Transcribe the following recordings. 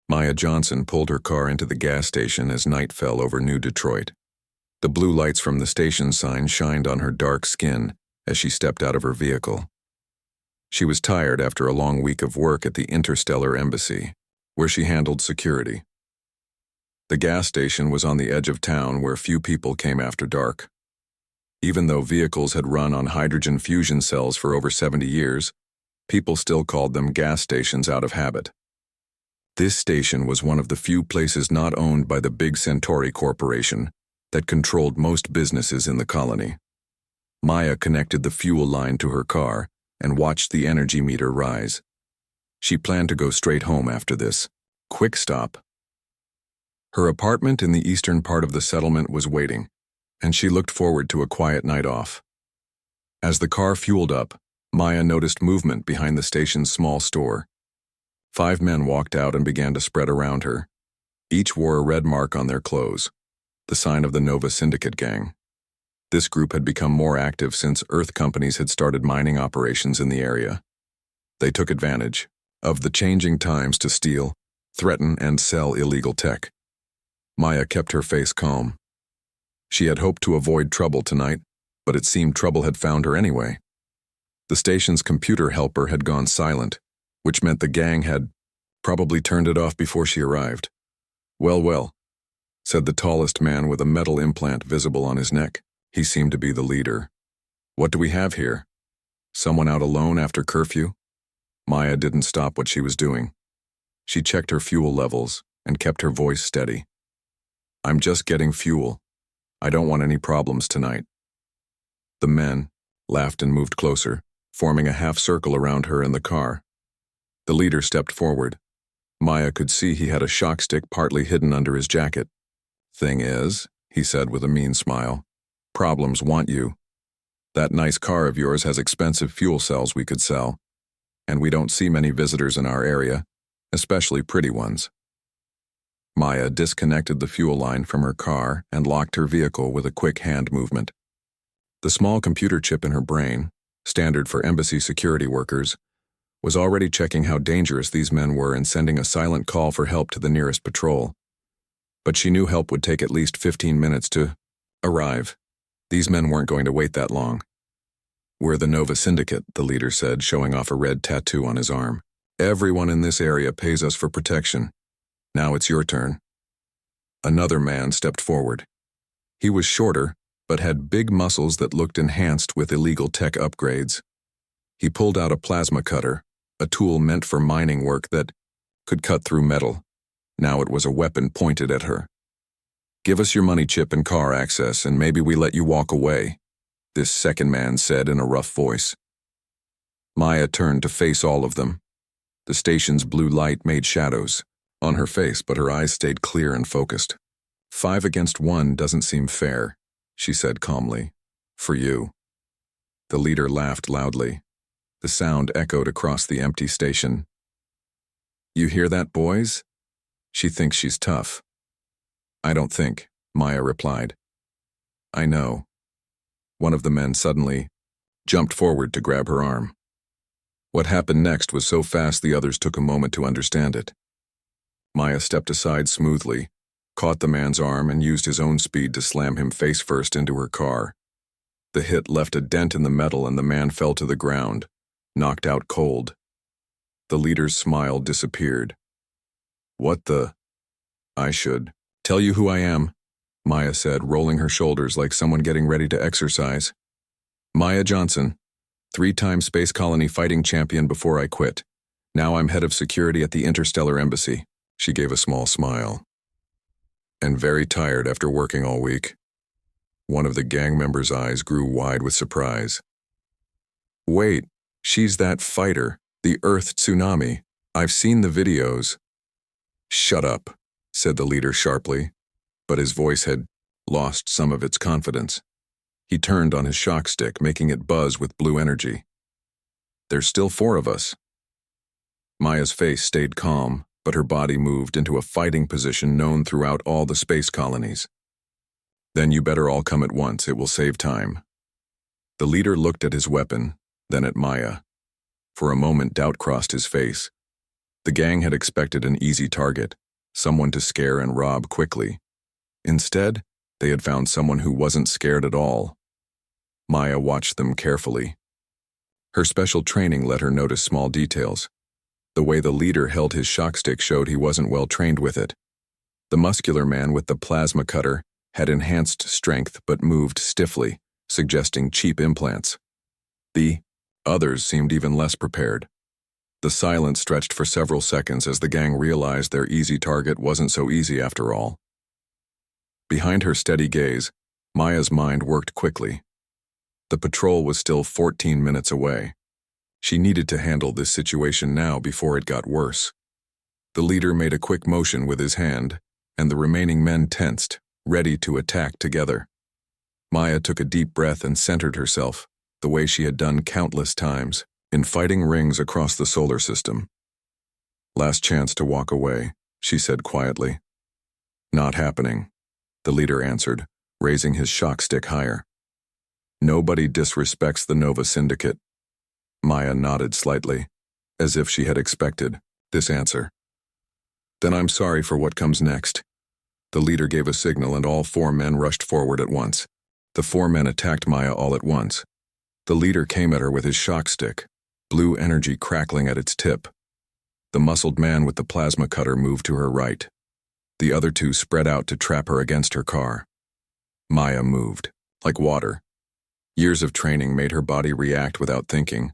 Maya Johnson pulled her car into the gas station as night fell over New Detroit. The blue lights from the station sign shined on her dark skin as she stepped out of her vehicle. She was tired after a long week of work at the Interstellar Embassy, where she handled security. The gas station was on the edge of town where few people came after dark. Even though vehicles had run on hydrogen fusion cells for over 70 years, people still called them gas stations out of habit. This station was one of the few places not owned by the big Centauri Corporation that controlled most businesses in the colony. Maya connected the fuel line to her car and watched the energy meter rise. She planned to go straight home after this. Quick stop. Her apartment in the eastern part of the settlement was waiting, and she looked forward to a quiet night off. As the car fueled up, Maya noticed movement behind the station's small store. 5 men walked out and began to spread around her. Each wore a red mark on their clothes, the sign of the Nova Syndicate gang. This group had become more active since Earth companies had started mining operations in the area. They took advantage of the changing times to steal, threaten, and sell illegal tech. Maya kept her face calm. She had hoped to avoid trouble tonight, but it seemed trouble had found her anyway. The station's computer helper had gone silent, which meant the gang had probably turned it off before she arrived. Well, said the tallest man with a metal implant visible on his neck. He seemed to be the leader. What do we have here? Someone out alone after curfew? Maya didn't stop what she was doing. She checked her fuel levels and kept her voice steady. I'm just getting fuel. I don't want any problems tonight. The men laughed and moved closer, forming a half circle around her and the car. The leader stepped forward. Maya could see he had a shock stick partly hidden under his jacket. Thing is, he said with a mean smile, problems want you. That nice car of yours has expensive fuel cells we could sell, and we don't see many visitors in our area, especially pretty ones. Maya disconnected the fuel line from her car and locked her vehicle with a quick hand movement. The small computer chip in her brain, standard for embassy security workers, was already checking how dangerous these men were and sending a silent call for help to the nearest patrol. But she knew help would take at least 15 minutes to arrive. These men weren't going to wait that long. We're the Nova Syndicate, the leader said, showing off a red tattoo on his arm. Everyone in this area pays us for protection. Now it's your turn. Another man stepped forward. He was shorter, but had big muscles that looked enhanced with illegal tech upgrades. He pulled out a plasma cutter, a tool meant for mining work that could cut through metal. Now it was a weapon pointed at her. Give us your money chip and car access, and maybe we let you walk away, this second man said in a rough voice. Maya turned to face all of them. The station's blue light made shadows on her face, but her eyes stayed clear and focused. 5 against 1 doesn't seem fair, she said calmly. For you. The leader laughed loudly. The sound echoed across the empty station. You hear that, boys? She thinks she's tough. I don't think, Maya replied. I know. One of the men suddenly jumped forward to grab her arm. What happened next was so fast the others took a moment to understand it. Maya stepped aside smoothly, caught the man's arm, and used his own speed to slam him face first into her car. The hit left a dent in the metal and the man fell to the ground, knocked out cold. The leader's smile disappeared. What the? I should tell you who I am, Maya said, rolling her shoulders like someone getting ready to exercise. Maya Johnson, 3-time Space Colony fighting champion before I quit. Now I'm head of security at the Interstellar Embassy. She gave a small smile. And very tired after working all week. One of the gang members' eyes grew wide with surprise. Wait, she's that fighter, the Earth Tsunami. I've seen the videos. Shut up, said the leader sharply, but his voice had lost some of its confidence. He turned on his shock stick, making it buzz with blue energy. There's still 4 of us. Maya's face stayed calm, but her body moved into a fighting position known throughout all the space colonies. Then you better all come at once, it will save time. The leader looked at his weapon, then at Maya. For a moment doubt crossed his face. The gang had expected an easy target, someone to scare and rob quickly. Instead, they had found someone who wasn't scared at all. Maya watched them carefully. Her special training let her notice small details. The way the leader held his shock stick showed he wasn't well trained with it. The muscular man with the plasma cutter had enhanced strength but moved stiffly, suggesting cheap implants. The others seemed even less prepared. The silence stretched for several seconds as the gang realized their easy target wasn't so easy after all. Behind her steady gaze, Maya's mind worked quickly. The patrol was still 14 minutes away. She needed to handle this situation now before it got worse. The leader made a quick motion with his hand, and the remaining men tensed, ready to attack together. Maya took a deep breath and centered herself, the way she had done countless times, in fighting rings across the solar system. "Last chance to walk away," she said quietly. "Not happening," the leader answered, raising his shock stick higher. "Nobody disrespects the Nova Syndicate." Maya nodded slightly, as if she had expected this answer. "Then I'm sorry for what comes next." The leader gave a signal and all 4 men rushed forward at once. The 4 men attacked Maya all at once. The leader came at her with his shock stick, blue energy crackling at its tip. The muscled man with the plasma cutter moved to her right. The other 2 spread out to trap her against her car. Maya moved, like water. Years of training made her body react without thinking.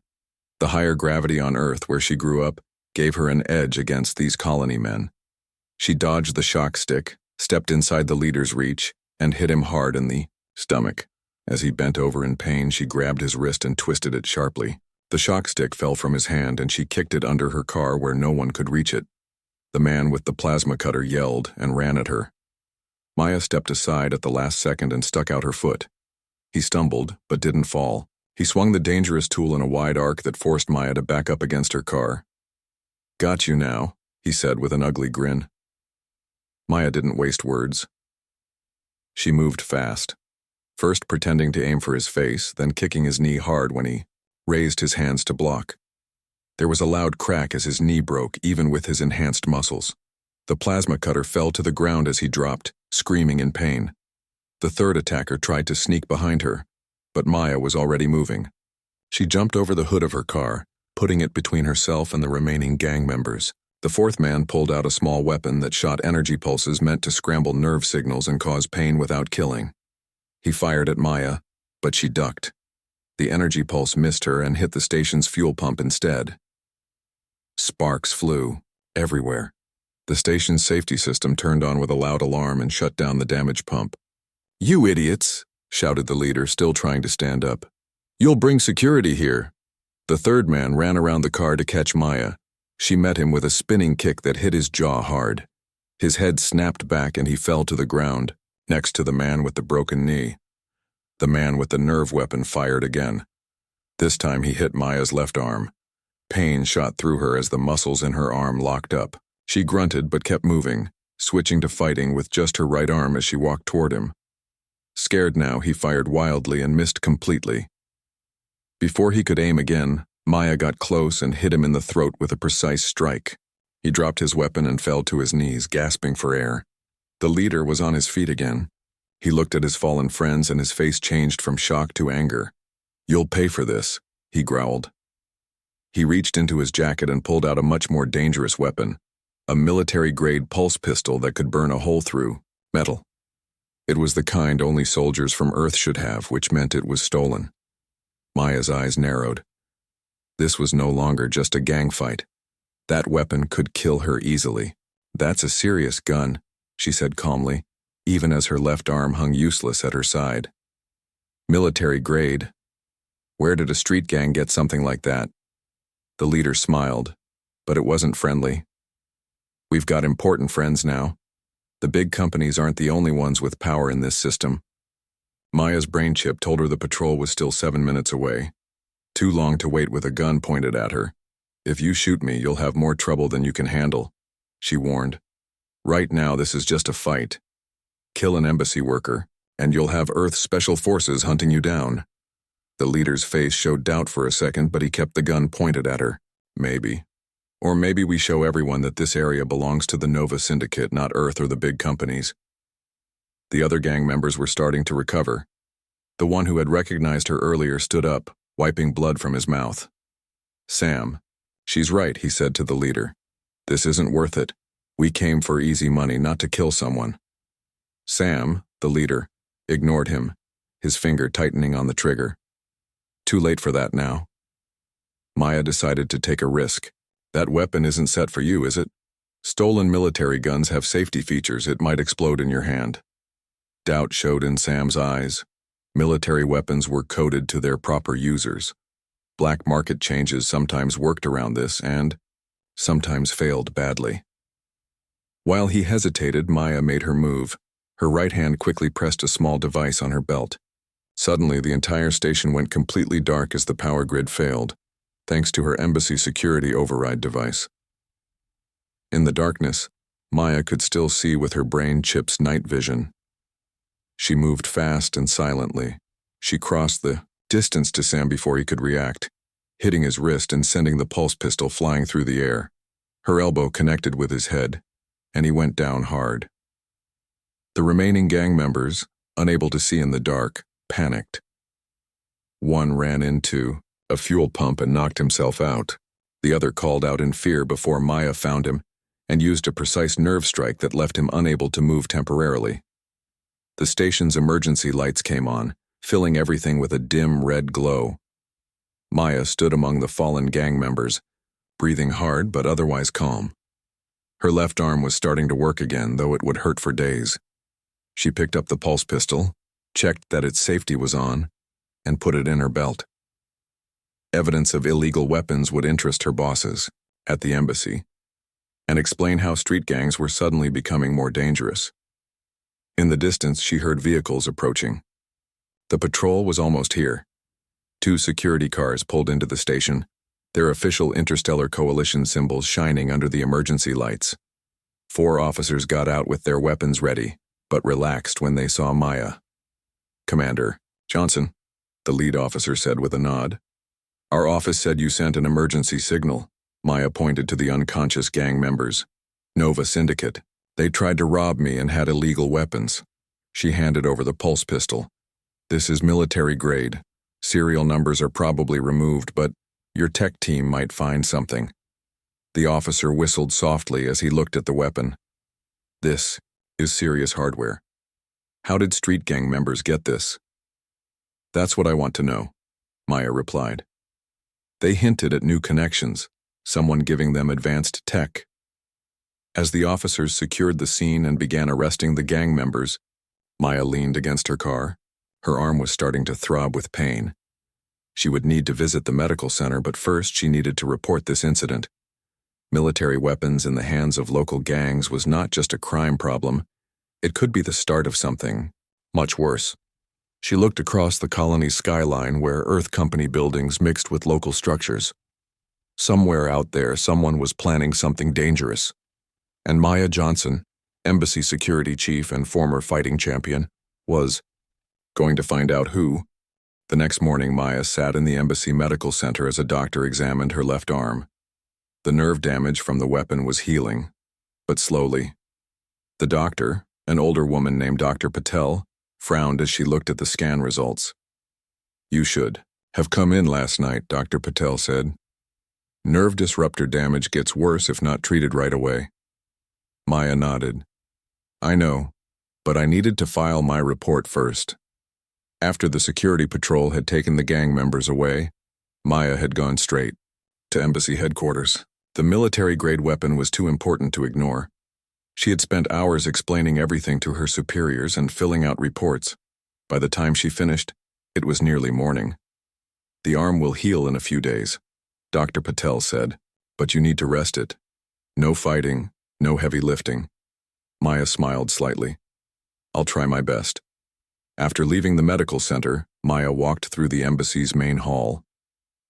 The higher gravity on Earth, where she grew up, gave her an edge against these colony men. She dodged the shock stick, stepped inside the leader's reach, and hit him hard in the stomach. As he bent over in pain, she grabbed his wrist and twisted it sharply. The shock stick fell from his hand and she kicked it under her car where no one could reach it. The man with the plasma cutter yelled and ran at her. Maya stepped aside at the last second and stuck out her foot. He stumbled, but didn't fall. He swung the dangerous tool in a wide arc that forced Maya to back up against her car. "Got you now," he said with an ugly grin. Maya didn't waste words. She moved fast, first pretending to aim for his face, then kicking his knee hard when he raised his hands to block. There was a loud crack as his knee broke, even with his enhanced muscles. The plasma cutter fell to the ground as he dropped, screaming in pain. The third attacker tried to sneak behind her, but Maya was already moving. She jumped over the hood of her car, putting it between herself and the remaining gang members. The 4th man pulled out a small weapon that shot energy pulses meant to scramble nerve signals and cause pain without killing. He fired at Maya, but she ducked. The energy pulse missed her and hit the station's fuel pump instead. Sparks flew everywhere. The station's safety system turned on with a loud alarm and shut down the damaged pump. "You idiots!" shouted the leader, still trying to stand up. "You'll bring security here." The 3rd man ran around the car to catch Maya. She met him with a spinning kick that hit his jaw hard. His head snapped back and he fell to the ground, next to the man with the broken knee. The man with the nerve weapon fired again. This time he hit Maya's left arm. Pain shot through her as the muscles in her arm locked up. She grunted but kept moving, switching to fighting with just her right arm as she walked toward him. Scared now, he fired wildly and missed completely. Before he could aim again, Maya got close and hit him in the throat with a precise strike. He dropped his weapon and fell to his knees, gasping for air. The leader was on his feet again. He looked at his fallen friends and his face changed from shock to anger. "You'll pay for this," he growled. He reached into his jacket and pulled out a much more dangerous weapon, a military-grade pulse pistol that could burn a hole through metal. It was the kind only soldiers from Earth should have, which meant it was stolen. Maya's eyes narrowed. This was no longer just a gang fight. That weapon could kill her easily. "That's a serious gun," she said calmly, even as her left arm hung useless at her side. "Military grade. Where did a street gang get something like that?" The leader smiled, but it wasn't friendly. "We've got important friends now. The big companies aren't the only ones with power in this system." Maya's brain chip told her the patrol was still 7 minutes away. Too long to wait with a gun pointed at her. "If you shoot me, you'll have more trouble than you can handle," she warned. "Right now, this is just a fight. Kill an embassy worker, and you'll have Earth's special forces hunting you down." The leader's face showed doubt for a second, but he kept the gun pointed at her. "Maybe. Or maybe we show everyone that this area belongs to the Nova Syndicate, not Earth or the big companies. The other gang members were starting to recover. The one who had recognized her earlier stood up, wiping blood from his mouth. Sam, she's right, he said to the leader. This isn't worth it. We came for easy money, not to kill someone. Sam, the leader, ignored him, his finger tightening on the trigger. Too late for that now. Maya decided to take a risk. That weapon isn't set for you, is it? Stolen military guns have safety features. It might explode in your hand. Doubt showed in Sam's eyes. Military weapons were coded to their proper users. Black market changes sometimes worked around this and sometimes failed badly. While he hesitated, Maya made her move. Her right hand quickly pressed a small device on her belt. Suddenly, the entire station went completely dark as the power grid failed, thanks to her embassy security override device. In the darkness, Maya could still see with her brain chip's night vision. She moved fast and silently. She crossed the distance to Sam before he could react, hitting his wrist and sending the pulse pistol flying through the air. Her elbow connected with his head, and he went down hard. The remaining gang members, unable to see in the dark, panicked. One ran into a fuel pump and knocked himself out. The other called out in fear before Maya found him and used a precise nerve strike that left him unable to move temporarily. The station's emergency lights came on, filling everything with a dim red glow. Maya stood among the fallen gang members, breathing hard but otherwise calm. Her left arm was starting to work again, though it would hurt for days. She picked up the pulse pistol, checked that its safety was on, and put it in her belt. Evidence of illegal weapons would interest her bosses at the embassy and explain how street gangs were suddenly becoming more dangerous. In the distance, she heard vehicles approaching. The patrol was almost here. 2 security cars pulled into the station, their official Interstellar Coalition symbols shining under the emergency lights. 4 officers got out with their weapons ready, but relaxed when they saw Maya. "Commander Johnson," the lead officer said with a nod. "Our office said you sent an emergency signal." Maya pointed to the unconscious gang members. "Nova Syndicate. They tried to rob me and had illegal weapons." She handed over the pulse pistol. "This is military grade. Serial numbers are probably removed, but your tech team might find something." The officer whistled softly as he looked at the weapon. "This is serious hardware. How did street gang members get this?" "That's what I want to know," Maya replied. "They hinted at new connections, someone giving them advanced tech." As the officers secured the scene and began arresting the gang members, Maya leaned against her car. Her arm was starting to throb with pain. She would need to visit the medical center, but first she needed to report this incident. Military weapons in the hands of local gangs was not just a crime problem. It could be the start of something much worse. She looked across the colony's skyline where Earth Company buildings mixed with local structures. Somewhere out there, someone was planning something dangerous. And Maya Johnson, embassy security chief and former fighting champion, was going to find out who. The next morning, Maya sat in the embassy medical center as a doctor examined her left arm. The nerve damage from the weapon was healing, but slowly. The doctor, an older woman named Dr. Patel, frowned as she looked at the scan results. "You should have come in last night," Dr. Patel said. "Nerve disruptor damage gets worse if not treated right away." Maya nodded. "I know, but I needed to file my report first." After the security patrol had taken the gang members away, Maya had gone straight to embassy headquarters. The military-grade weapon was too important to ignore. She had spent hours explaining everything to her superiors and filling out reports. By the time she finished, it was nearly morning. "The arm will heal in a few days," Dr. Patel said, "but you need to rest it. No fighting, no heavy lifting." Maya smiled slightly. "I'll try my best." After leaving the medical center, Maya walked through the embassy's main hall.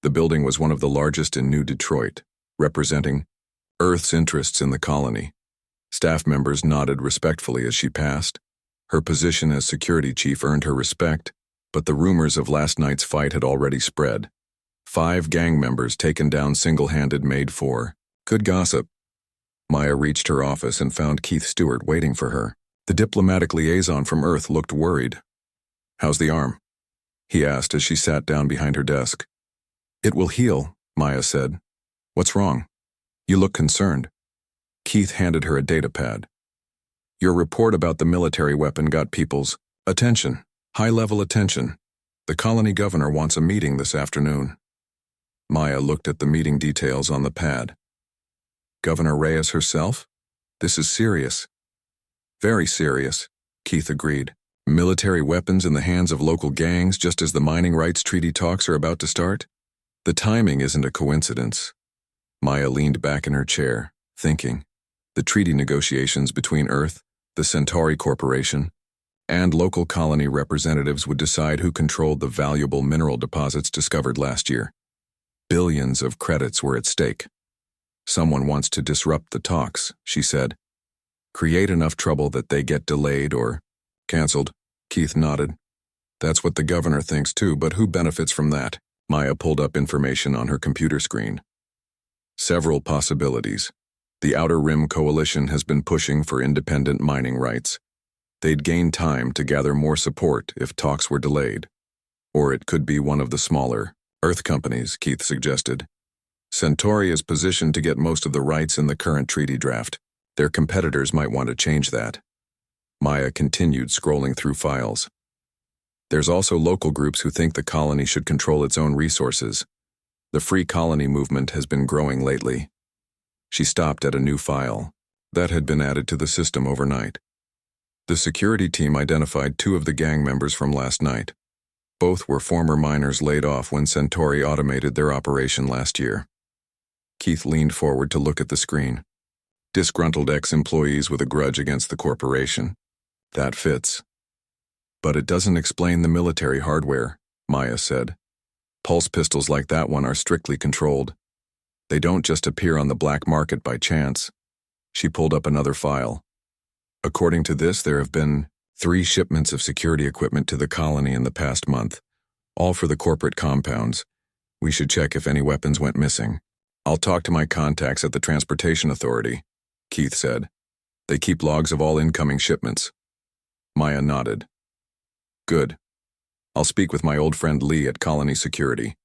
The building was one of the largest in New Detroit, representing Earth's interests in the colony. Staff members nodded respectfully as she passed. Her position as security chief earned her respect, but the rumors of last night's fight had already spread. 5 gang members taken down single-handed made 4 Good gossip. Maya reached her office and found Keith Stewart waiting for her. The diplomatic liaison from Earth looked worried. "How's the arm?" he asked as she sat down behind her desk. "It will heal," Maya said. "What's wrong? You look concerned." Keith handed her a data pad. "Your report about the military weapon got people's attention, high-level attention. The colony governor wants a meeting this afternoon." Maya looked at the meeting details on the pad. "Governor Reyes herself? This is serious." "Very serious," Keith agreed. "Military weapons in the hands of local gangs just as the mining rights treaty talks are about to start? The timing isn't a coincidence." Maya leaned back in her chair, thinking. The treaty negotiations between Earth, the Centauri Corporation, and local colony representatives would decide who controlled the valuable mineral deposits discovered last year. Billions of credits were at stake. "Someone wants to disrupt the talks," she said. "Create enough trouble that they get delayed or canceled." Keith nodded. "That's what the governor thinks too, but who benefits from that?" Maya pulled up information on her computer screen. Several possibilities. The Outer Rim Coalition has been pushing for independent mining rights. They'd gain time to gather more support if talks were delayed. Or it could be one of the smaller Earth companies, Keith suggested. Centauri is positioned to get most of the rights in the current treaty draft. Their competitors might want to change that. Maya continued scrolling through files. There's also local groups who think the colony should control its own resources. The Free Colony movement has been growing lately. She stopped at a new file that had been added to the system overnight. The security team identified 2 of the gang members from last night. Both were former miners laid off when Centauri automated their operation last year. Keith leaned forward to look at the screen. Disgruntled ex-employees with a grudge against the corporation. That fits. "But it doesn't explain the military hardware," Maya said. "Pulse pistols like that one are strictly controlled. They don't just appear on the black market by chance." She pulled up another file. "According to this, there have been 3 shipments of security equipment to the colony in the past month, all for the corporate compounds. We should check if any weapons went missing." "I'll talk to my contacts at the Transportation Authority," Keith said. "They keep logs of all incoming shipments." Maya nodded. "Good. I'll speak with my old friend Lee at Colony Security.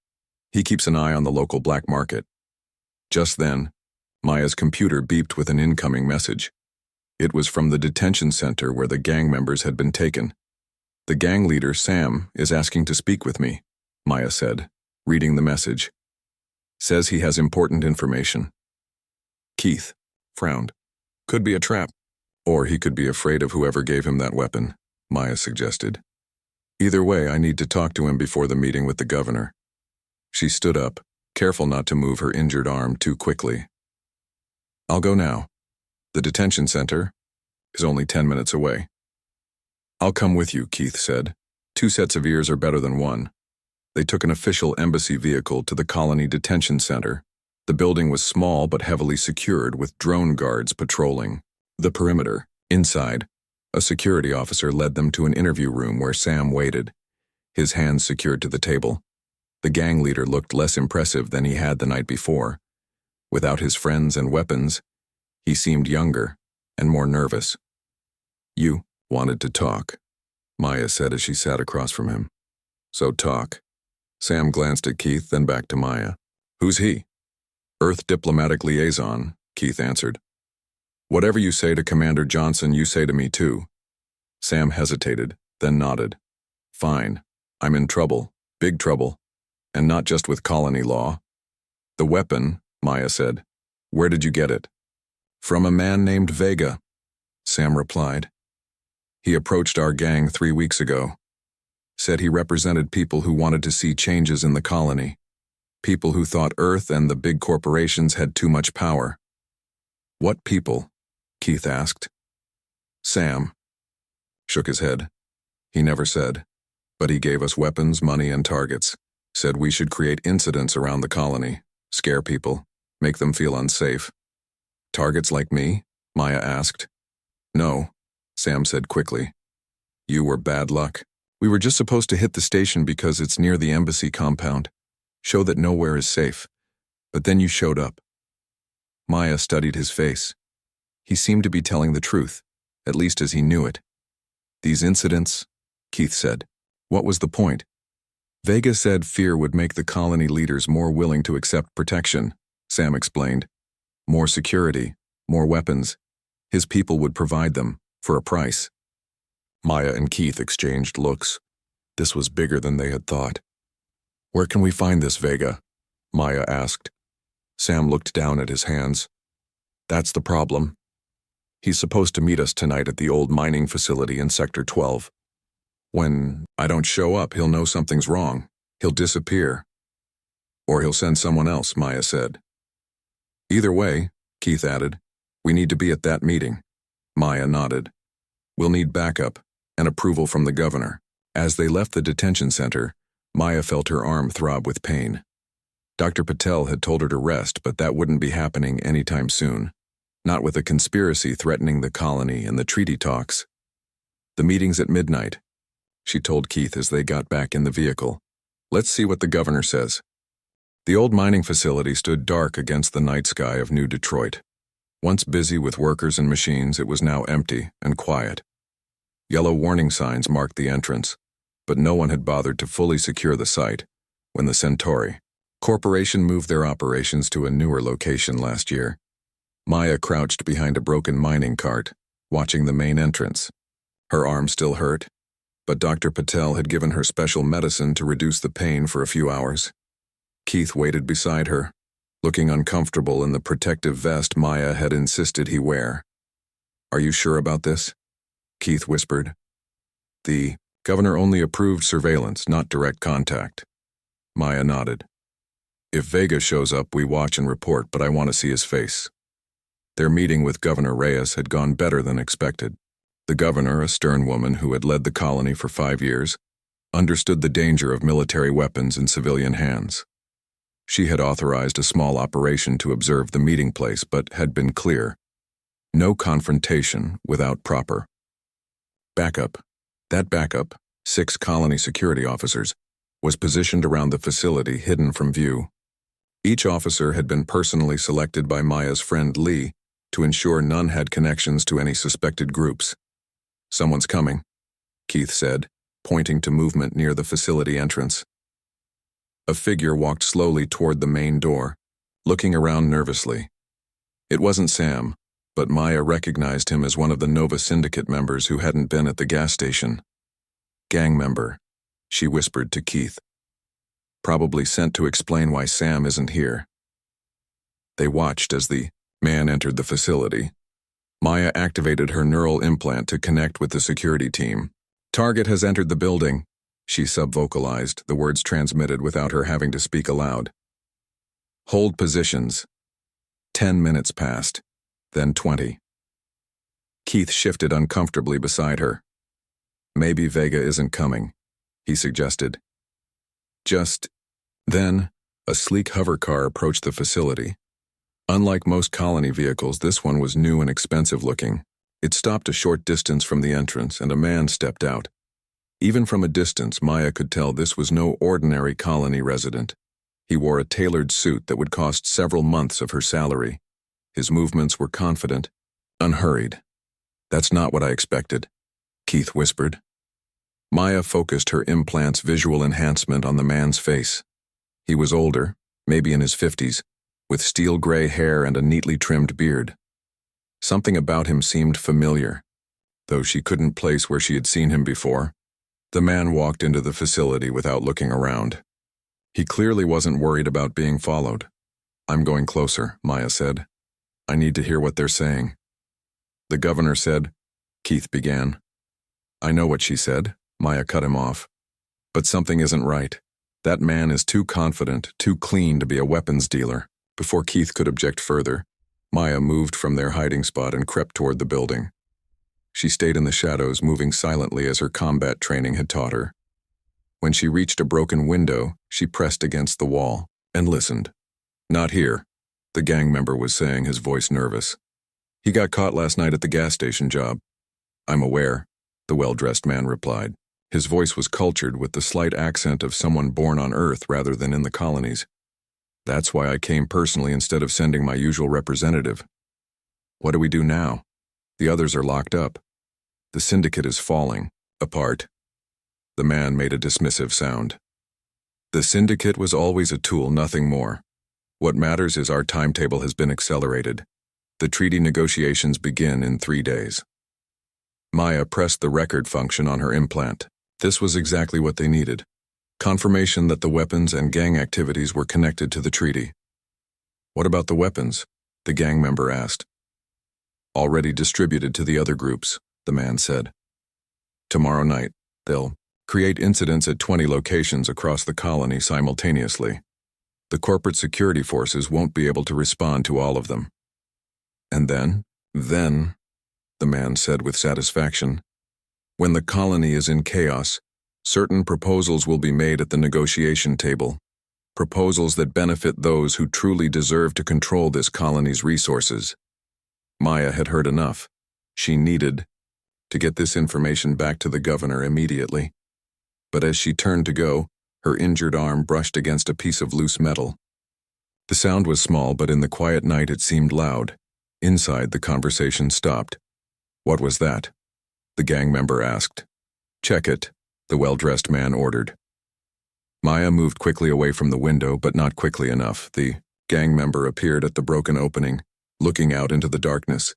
He keeps an eye on the local black market." Just then, Maya's computer beeped with an incoming message. It was from the detention center where the gang members had been taken. "The gang leader, Sam, is asking to speak with me," Maya said, reading the message. "Says he has important information." Keith frowned. "Could be a trap. Or he could be afraid of whoever gave him that weapon," Maya suggested. "Either way, I need to talk to him before the meeting with the governor." She stood up, careful not to move her injured arm too quickly. "I'll go now. The detention center is only 10 minutes away." "I'll come with you," Keith said. 2 sets of ears are better than 1. They took an official embassy vehicle to the colony detention center. The building was small but heavily secured with drone guards patrolling the perimeter. Inside, a security officer led them to an interview room where Sam waited, his hands secured to the table. The gang leader looked less impressive than he had the night before. Without his friends and weapons, he seemed younger and more nervous. "You wanted to talk," Maya said as she sat across from him. "So talk." Sam glanced at Keith, then back to Maya. "Who's he?" "Earth Diplomatic Liaison," Keith answered. "Whatever you say to Commander Johnson, you say to me too." Sam hesitated, then nodded. "Fine. I'm in trouble, big trouble, and not just with colony law." "The weapon," Maya said. "Where did you get it?" "From a man named Vega," Sam replied. "He approached our gang 3 weeks ago. Said he represented people who wanted to see changes in the colony. People who thought Earth and the big corporations had too much power." "What people?" Keith asked. Sam shook his head. "He never said, but he gave us weapons, money, and targets. Said we should create incidents around the colony, scare people, make them feel unsafe." "Targets like me?" Maya asked. "No," Sam said quickly. "You were bad luck. We were just supposed to hit the station because it's near the embassy compound. Show that nowhere is safe. But then you showed up." Maya studied his face. He seemed to be telling the truth, at least as he knew it. These incidents, Keith said. What was the point? Vega said fear would make the colony leaders more willing to accept protection, Sam explained. More security, more weapons. His people would provide them, for a price. Maya and Keith exchanged looks. This was bigger than they had thought. Where can we find this, Vega? Maya asked. Sam looked down at his hands. That's the problem. He's supposed to meet us tonight at the old mining facility in Sector 12. When I don't show up, he'll know something's wrong. He'll disappear. Or he'll send someone else, Maya said. Either way, Keith added, we need to be at that meeting. Maya nodded. We'll need backup and approval from the governor. As they left the detention center, Maya felt her arm throb with pain. Dr. Patel had told her to rest, but that wouldn't be happening anytime soon. Not with a conspiracy threatening the colony and the treaty talks. The meeting's at midnight, she told Keith as they got back in the vehicle. Let's see what the governor says. The old mining facility stood dark against the night sky of New Detroit. Once busy with workers and machines, it was now empty and quiet. Yellow warning signs marked the entrance, but no one had bothered to fully secure the site when the Centauri Corporation moved their operations to a newer location last year. Maya crouched behind a broken mining cart, watching the main entrance. Her arm still hurt, but Dr. Patel had given her special medicine to reduce the pain for a few hours. Keith waited beside her, looking uncomfortable in the protective vest Maya had insisted he wear. Are you sure about this? Keith whispered. The governor only approved surveillance, not direct contact. Maya nodded. If Vega shows up, we watch and report, but I want to see his face. Their meeting with Governor Reyes had gone better than expected. The governor, a stern woman who had led the colony for 5 years, understood the danger of military weapons in civilian hands. She had authorized a small operation to observe the meeting place, but had been clear. No confrontation without proper backup. That backup, 6 colony security officers, was positioned around the facility, hidden from view. Each officer had been personally selected by Maya's friend Lee to ensure none had connections to any suspected groups. Someone's coming, Keith said, pointing to movement near the facility entrance. A figure walked slowly toward the main door, looking around nervously. It wasn't Sam, but Maya recognized him as one of the Nova Syndicate members who hadn't been at the gas station. Gang member, she whispered to Keith. Probably sent to explain why Sam isn't here. They watched as the man entered the facility. Maya activated her neural implant to connect with the security team. Target has entered the building, she subvocalized, the words transmitted without her having to speak aloud. Hold positions. 10 minutes passed, then 20. Keith shifted uncomfortably beside her. Maybe Vega isn't coming, he suggested. Just then, a sleek hover car approached the facility. Unlike most colony vehicles, this one was new and expensive looking. It stopped a short distance from the entrance, and a man stepped out. Even from a distance, Maya could tell this was no ordinary colony resident. He wore a tailored suit that would cost several months of her salary. His movements were confident, unhurried. That's not what I expected, Keith whispered. Maya focused her implant's visual enhancement on the man's face. He was older, maybe in his 50s, with steel gray hair and a neatly trimmed beard. Something about him seemed familiar, though she couldn't place where she had seen him before. The man walked into the facility without looking around. He clearly wasn't worried about being followed. I'm going closer, Maya said. I need to hear what they're saying. The governor said, Keith began. I know what she said, Maya cut him off. But something isn't right. That man is too confident, too clean to be a weapons dealer. Before Keith could object further, Maya moved from their hiding spot and crept toward the building. She stayed in the shadows, moving silently as her combat training had taught her. When she reached a broken window, she pressed against the wall and listened. Not here, the gang member was saying, his voice nervous. He got caught last night at the gas station job. I'm aware, the well-dressed man replied. His voice was cultured with the slight accent of someone born on Earth rather than in the colonies. That's why I came personally instead of sending my usual representative. What do we do now? The others are locked up. The syndicate is falling apart. The man made a dismissive sound. The syndicate was always a tool, nothing more. What matters is our timetable has been accelerated. The treaty negotiations begin in 3 days. Maya pressed the record function on her implant. This was exactly what they needed. Confirmation that the weapons and gang activities were connected to the treaty. What about the weapons? The gang member asked. Already distributed to the other groups, the man said. Tomorrow night, they'll create incidents at 20 locations across the colony simultaneously. The corporate security forces won't be able to respond to all of them. And then, the man said with satisfaction, when the colony is in chaos, certain proposals will be made at the negotiation table. Proposals that benefit those who truly deserve to control this colony's resources. Maya had heard enough. She needed to get this information back to the governor immediately. But as she turned to go, her injured arm brushed against a piece of loose metal. The sound was small, but in the quiet night it seemed loud. Inside, the conversation stopped. What was that? The gang member asked. Check it, the well-dressed man ordered. Maya moved quickly away from the window, but not quickly enough. The gang member appeared at the broken opening, looking out into the darkness.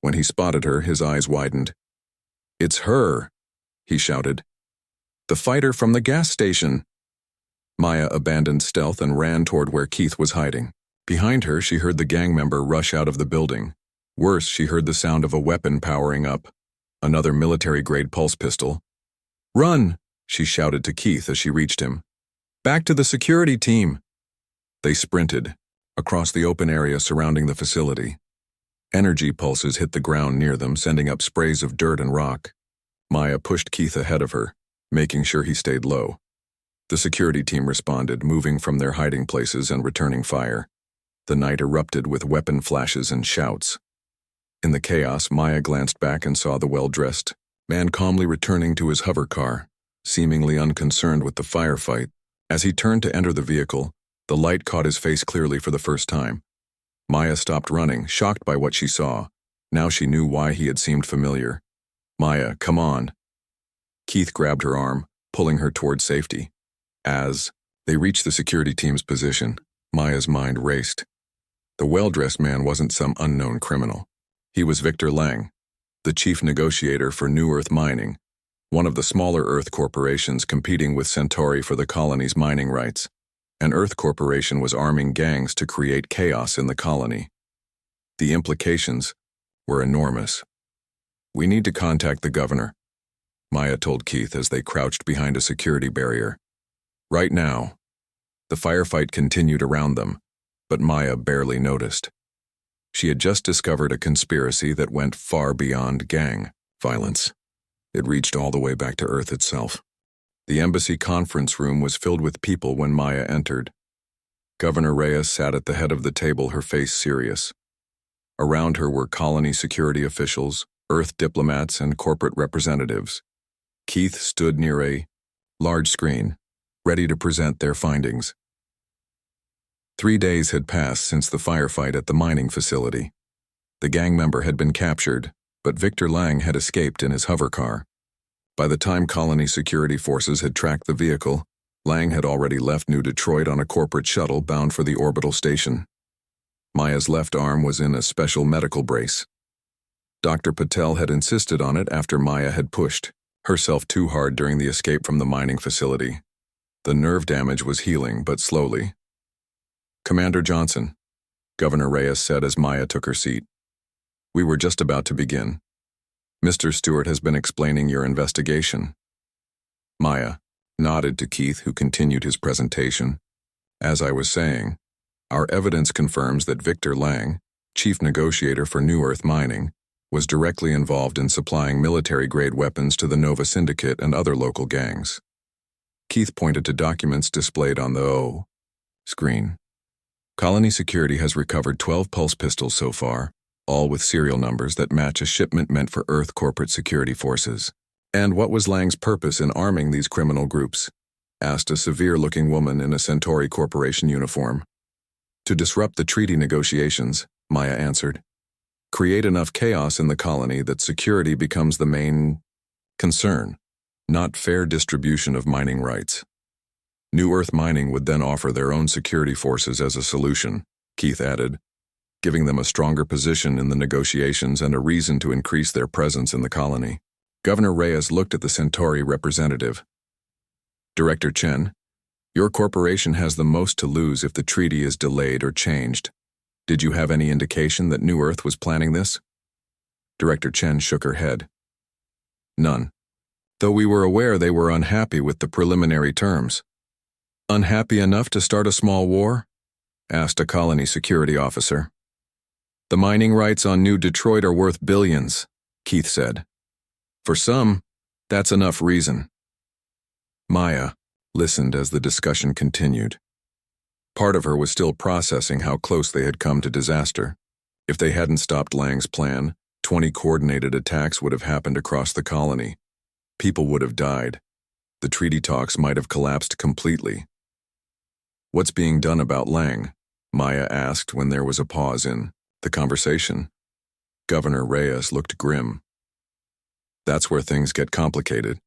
When he spotted her, his eyes widened. It's her, he shouted. The fighter from the gas station. Maya abandoned stealth and ran toward where Keith was hiding. Behind her, she heard the gang member rush out of the building. Worse, she heard the sound of a weapon powering up. Another military-grade pulse pistol. Run, she shouted to Keith as she reached him. Back to the security team. They sprinted across the open area surrounding the facility. Energy pulses hit the ground near them, sending up sprays of dirt and rock. Maya pushed Keith ahead of her, making sure he stayed low. The security team responded, moving from their hiding places and returning fire. The night erupted with weapon flashes and shouts. In the chaos, Maya glanced back and saw the well-dressed man calmly returning to his hover car, seemingly unconcerned with the firefight. As he turned to enter the vehicle, the light caught his face clearly for the first time. Maya stopped running, shocked by what she saw. Now she knew why he had seemed familiar. Maya, come on. Keith grabbed her arm, pulling her toward safety. As they reached the security team's position, Maya's mind raced. The well-dressed man wasn't some unknown criminal. He was Victor Lang, the chief negotiator for New Earth Mining, one of the smaller Earth corporations competing with Centauri for the colony's mining rights. An Earth corporation was arming gangs to create chaos in the colony. The implications were enormous. We need to contact the governor, Maya told Keith as they crouched behind a security barrier. Right now. The firefight continued around them, but Maya barely noticed. She had just discovered a conspiracy that went far beyond gang violence. It reached all the way back to Earth itself. The embassy conference room was filled with people when Maya entered. Governor Reyes sat at the head of the table, her face serious. Around her were colony security officials, Earth diplomats, and corporate representatives. Keith stood near a large screen, ready to present their findings. 3 days had passed since the firefight at the mining facility. The gang member had been captured, but Victor Lang had escaped in his hover car. By the time colony security forces had tracked the vehicle, Lang had already left New Detroit on a corporate shuttle bound for the orbital station. Maya's left arm was in a special medical brace. Dr. Patel had insisted on it after Maya had pushed herself too hard during the escape from the mining facility. The nerve damage was healing, but slowly. Commander Johnson, Governor Reyes said as Maya took her seat. We were just about to begin. Mr. Stewart has been explaining your investigation. Maya nodded to Keith, who continued his presentation. As I was saying, our evidence confirms that Victor Lang, chief negotiator for New Earth Mining, was directly involved in supplying military-grade weapons to the Nova Syndicate and other local gangs. Keith pointed to documents displayed on the O screen. Colony Security has recovered 12 pulse pistols so far, all with serial numbers that match a shipment meant for Earth corporate security forces. And what was Lang's purpose in arming these criminal groups? Asked a severe-looking woman in a Centauri Corporation uniform. To disrupt the treaty negotiations, Maya answered. Create enough chaos in the colony that security becomes the main concern, not fair distribution of mining rights. New Earth Mining would then offer their own security forces as a solution, Keith added, giving them a stronger position in the negotiations and a reason to increase their presence in the colony. Governor Reyes looked at the Centauri representative. Director Chen, your corporation has the most to lose if the treaty is delayed or changed. Did you have any indication that New Earth was planning this? Director Chen shook her head. None. Though we were aware they were unhappy with the preliminary terms. Unhappy enough to start a small war? Asked a colony security officer. The mining rights on New Detroit are worth billions, Keith said. For some, that's enough reason. Maya listened as the discussion continued. Part of her was still processing how close they had come to disaster. If they hadn't stopped Lang's plan, 20 coordinated attacks would have happened across the colony. People would have died. The treaty talks might have collapsed completely. What's being done about Lang? Maya asked when there was a pause in the conversation. Governor Reyes looked grim. That's where things get complicated.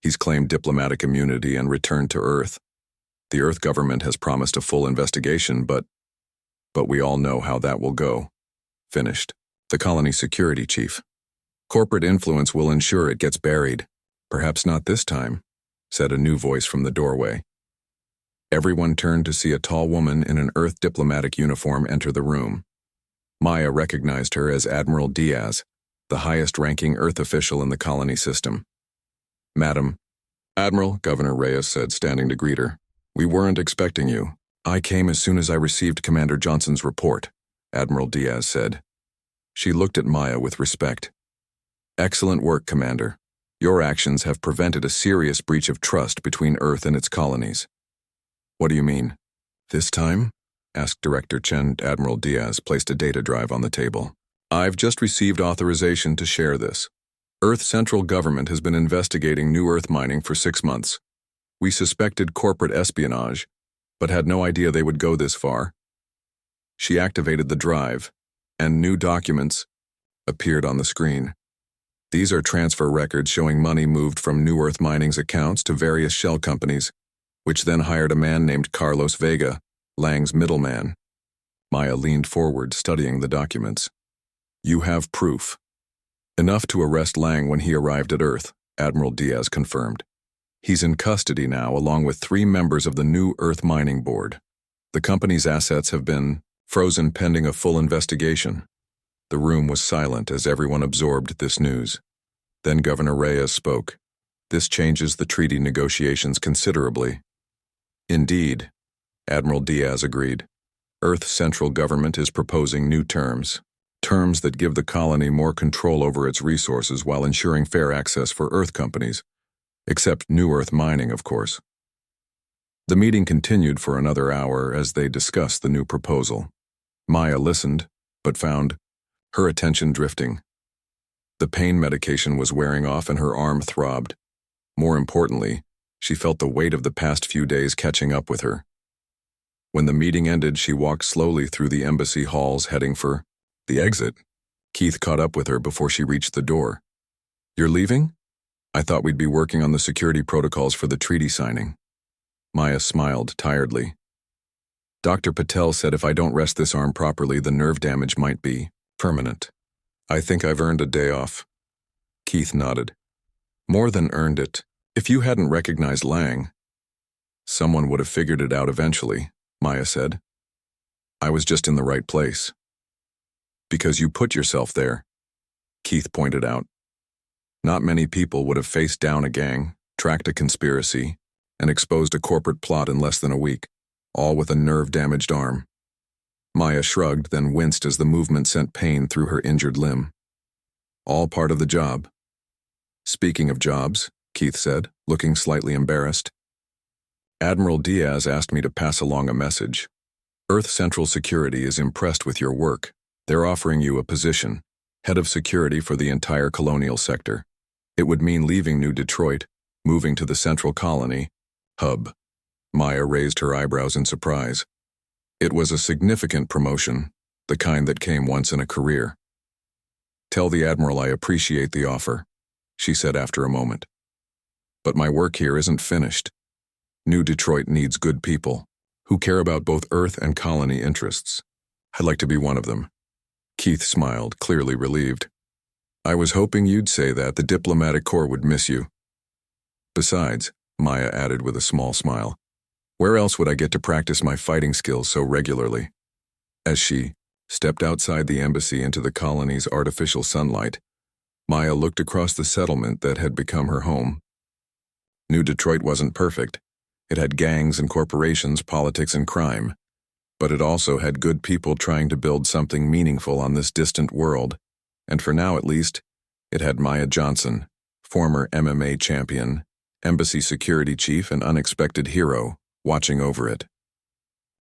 He's claimed diplomatic immunity and returned to Earth. The Earth government has promised a full investigation, but we all know how that will go. Finished. The colony security chief. Corporate influence will ensure it gets buried. Perhaps not this time, said a new voice from the doorway. Everyone turned to see a tall woman in an Earth diplomatic uniform enter the room. Maya recognized her as Admiral Diaz, the highest-ranking Earth official in the colony system. Madam, Admiral, Governor Reyes said, standing to greet her. We weren't expecting you. I came as soon as I received Commander Johnson's report, Admiral Diaz said. She looked at Maya with respect. Excellent work, Commander. Your actions have prevented a serious breach of trust between Earth and its colonies. What do you mean? This time? Asked Director Chen. Admiral Diaz placed a data drive on the table. I've just received authorization to share this. Earth Central Government has been investigating New Earth Mining for 6 months. We suspected corporate espionage, but had no idea they would go this far. She activated the drive, and new documents appeared on the screen. These are transfer records showing money moved from New Earth Mining's accounts to various shell companies, which then hired a man named Carlos Vega, Lang's middleman. Maya leaned forward, studying the documents. You have proof. Enough to arrest Lang when he arrived at Earth, Admiral Diaz confirmed. He's in custody now, along with 3 members of the New Earth Mining Board. The company's assets have been frozen pending a full investigation. The room was silent as everyone absorbed this news. Then Governor Reyes spoke. This changes the treaty negotiations considerably. Indeed, Admiral Diaz agreed. Earth Central Government is proposing new terms that give the colony more control over its resources while ensuring fair access for Earth companies, except New Earth Mining, of course. The meeting continued for another hour as they discussed the new proposal. Maya listened, but found her attention drifting. The pain medication was wearing off and her arm throbbed. More importantly, she felt the weight of the past few days catching up with her. When the meeting ended, she walked slowly through the embassy halls heading for the exit. Keith caught up with her before she reached the door. You're leaving? I thought we'd be working on the security protocols for the treaty signing. Maya smiled tiredly. Dr. Patel said if I don't rest this arm properly, the nerve damage might be permanent. I think I've earned a day off. Keith nodded. More than earned it. If you hadn't recognized Lang, someone would have figured it out eventually, Maya said. I was just in the right place. Because you put yourself there, Keith pointed out. Not many people would have faced down a gang, tracked a conspiracy, and exposed a corporate plot in less than a week, all with a nerve-damaged arm. Maya shrugged, then winced as the movement sent pain through her injured limb. All part of the job. Speaking of jobs, Keith said, looking slightly embarrassed. Admiral Diaz asked me to pass along a message. Earth Central Security is impressed with your work. They're offering you a position, head of security for the entire colonial sector. It would mean leaving New Detroit, moving to the Central Colony hub. Maya raised her eyebrows in surprise. It was a significant promotion, the kind that came once in a career. "Tell the Admiral I appreciate the offer," she said after a moment. "But my work here isn't finished. New Detroit needs good people, who care about both Earth and colony interests. I'd like to be one of them." Keith smiled, clearly relieved. "I was hoping you'd say that the diplomatic corps would miss you." "Besides," Maya added with a small smile, "where else would I get to practice my fighting skills so regularly?" As she stepped outside the embassy into the colony's artificial sunlight, Maya looked across the settlement that had become her home. New Detroit wasn't perfect. It had gangs and corporations, politics and crime. But it also had good people trying to build something meaningful on this distant world. And for now at least, it had Maya Johnson, former MMA champion, embassy security chief and unexpected hero, watching over it.